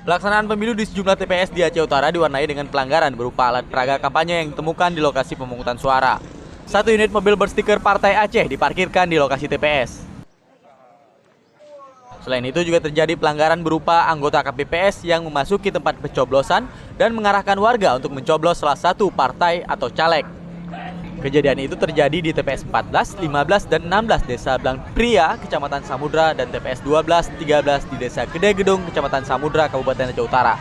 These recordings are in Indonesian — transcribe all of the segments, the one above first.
Pelaksanaan pemilu di sejumlah TPS di Aceh Utara diwarnai dengan pelanggaran berupa alat peraga kampanye yang ditemukan di lokasi pemungutan suara. Satu unit mobil berstiker Partai Aceh diparkirkan di lokasi TPS. Selain itu juga terjadi pelanggaran berupa anggota KPPS yang memasuki tempat pencoblosan dan mengarahkan warga untuk mencoblos salah satu partai atau caleg. Kejadian itu terjadi di TPS 14, 15, dan 16 Desa Blang Pria, Kecamatan Samudra, dan TPS 12, 13 di Desa Gede Gedung, Kecamatan Samudra, Kabupaten Aceh Utara.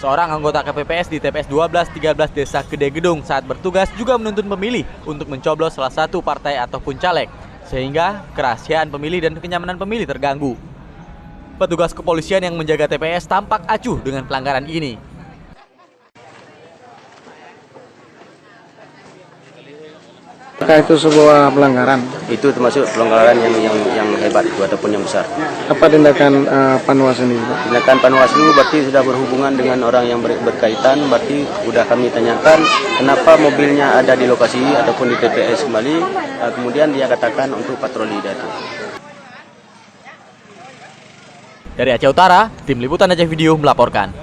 Seorang anggota KPPS di TPS 12, 13 Desa Gede Gedung saat bertugas juga menuntun pemilih untuk mencoblos salah satu partai ataupun caleg, sehingga kerahasiaan pemilih dan kenyamanan pemilih terganggu. Petugas kepolisian yang menjaga TPS tampak acuh dengan pelanggaran ini. Apakah itu sebuah pelanggaran? Itu termasuk pelanggaran yang hebat itu ataupun yang besar. Apa tindakan Panwas ini, Pak? Tindakan Panwas itu berarti sudah berhubungan dengan orang yang berkaitan, berarti sudah kami tanyakan kenapa mobilnya ada di lokasi ataupun di TPS kembali, kemudian dia katakan untuk patroli data. Dari Aceh Utara, tim liputan Aceh Video melaporkan.